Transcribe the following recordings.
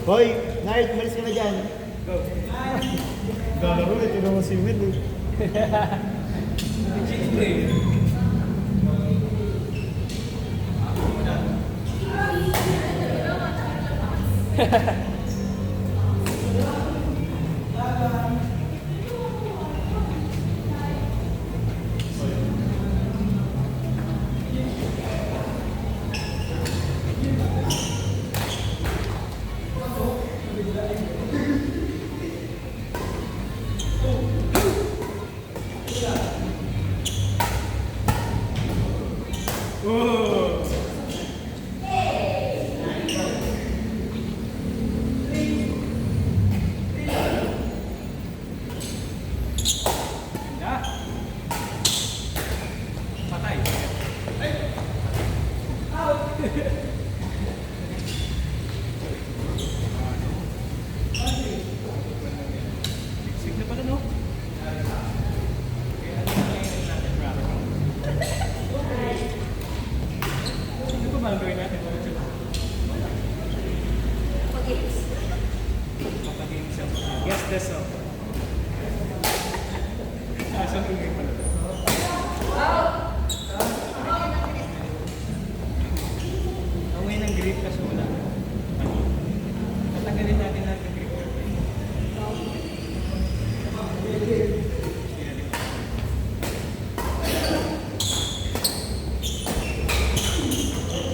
Hoy, Nard, malis ka na dyan. Go. Gala ko, ito naman si Will. Yes, that's all. Something like that. Away ng grip kasi wala. Tatagalin natin natin yung grip.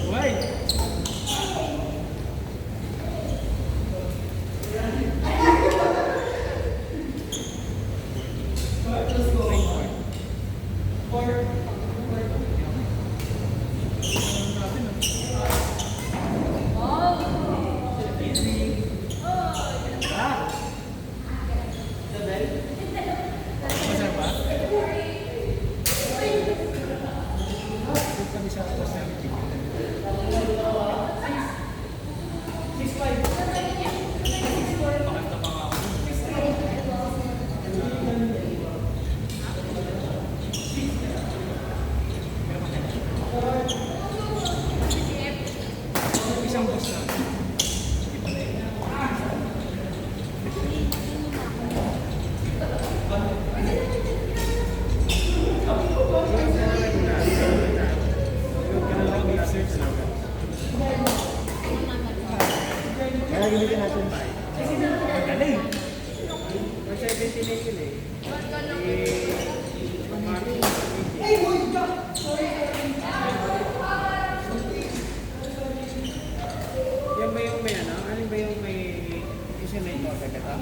Why? Kaya gamitin natin. Magaling. 179 yun eh. Yan ba yung may ano? Ano ba yung may isemento sa kata?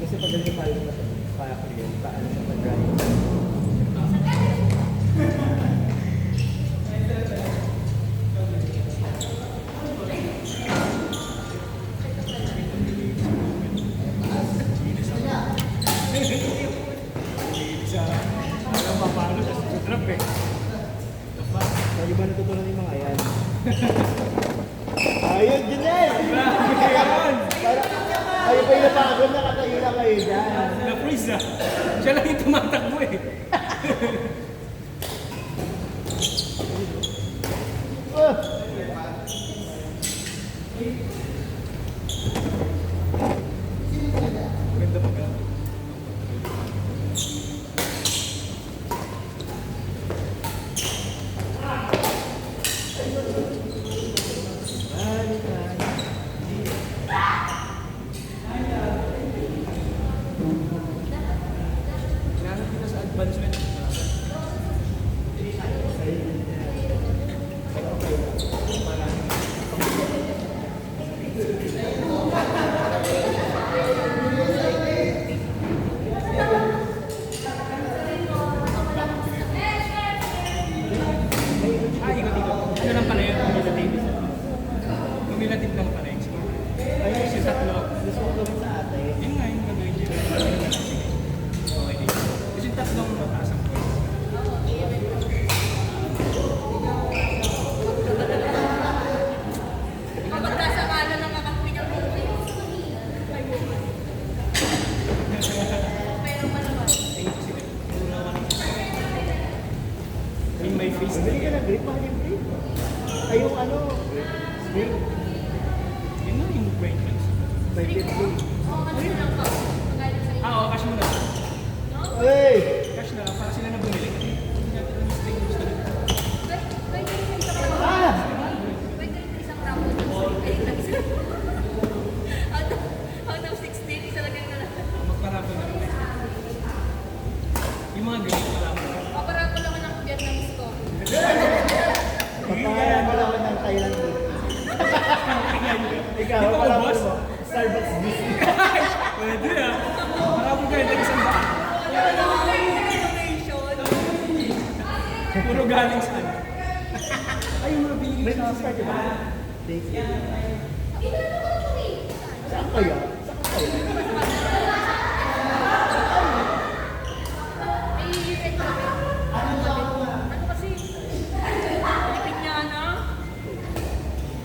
Kasi pag ganyan tayo na pa-clear, paano sa pag-drive? Alam pa paano kasi sa trap eh. Lagi ba natutunan yung mga yan? Ayun, Junel! Ayaw pa yung napagod, nakatayo na kayo dyan. Na-freeze ah. Siya lang yung tumatakbo eh. Ganda pa ka. Advancement. face Bili ka ng grip, mahal yung grip. Ay, yung ano, grip. Yun na yung brain case. 23. Oo, cash mo na. Hey! Cash na lang para sila na bumili. Hindi natin ang mistake gusto nila. Ah! Magparako na lang. Yung mga ganyan parako. Papangalan mo lang ako ng Thailand. Ikaw, Di ba wala ubos? mo. Starbucks Disney. Pwede ah. Parako kayo, nag-isang ba? Puro galing sa ano. Ay, yung mga binigay May sa start akin. ba? Thank you. Saan kaya? Saan kaya?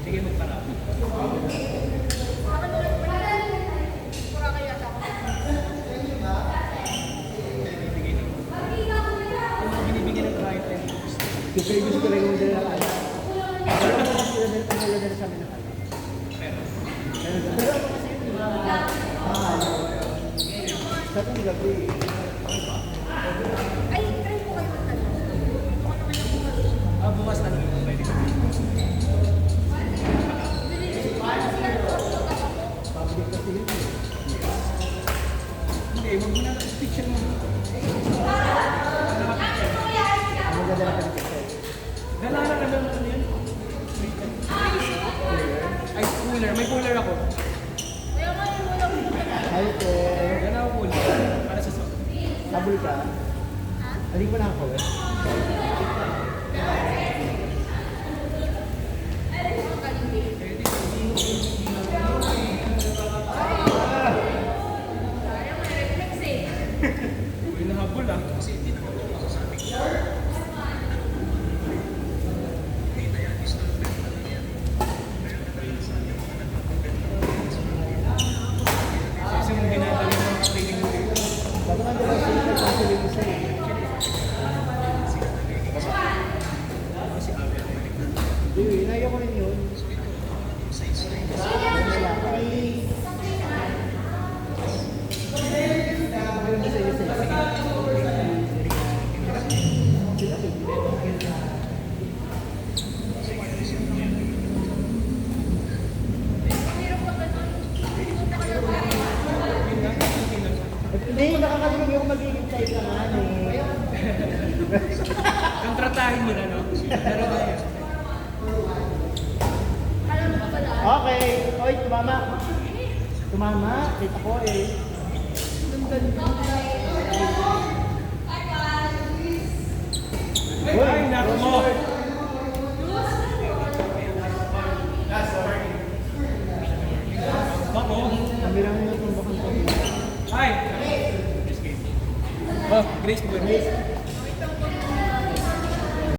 Sige, magparako. Bibigay na. Yung mga binibigyan ng client and Super gusto ko lang yung dala na kaya. Pero ako kasi sila dala sa amin na kaya. pero. Pero ako kasi yun, mahal. Sa itong gabi, Ah, bukas na lang yung pwede ko. public kasi yun. Hindi, wag mo na picture mo. Ang ganda na picture. Dala na lang ano yun? Ice cooler. May cooler ako. Hi, te. Dala ako cooler. Para sa soft. Sabol ka? Aling mo na ako eh. Uy, nahabol ah. Kasi hindi naman ako masasabi. Kasi yung binabalik ng training mo eh. Bago nga diba sila nagpapili mo sa'yo. Kasi agad balik na. Hindi, inaya ko rin yun. Wala ka. Maganda sa'yo sa'yo. Hindi, nakakatulog yung magiging side na nga eh. Kontratahin mo na, no? Pero tayo. Okay. Oy, tumama. Tumama. Kita ko eh. Ay, naku mo! Bako! Namirang mo yung tumbok ng Ay! Oh, Grace, good. Grace.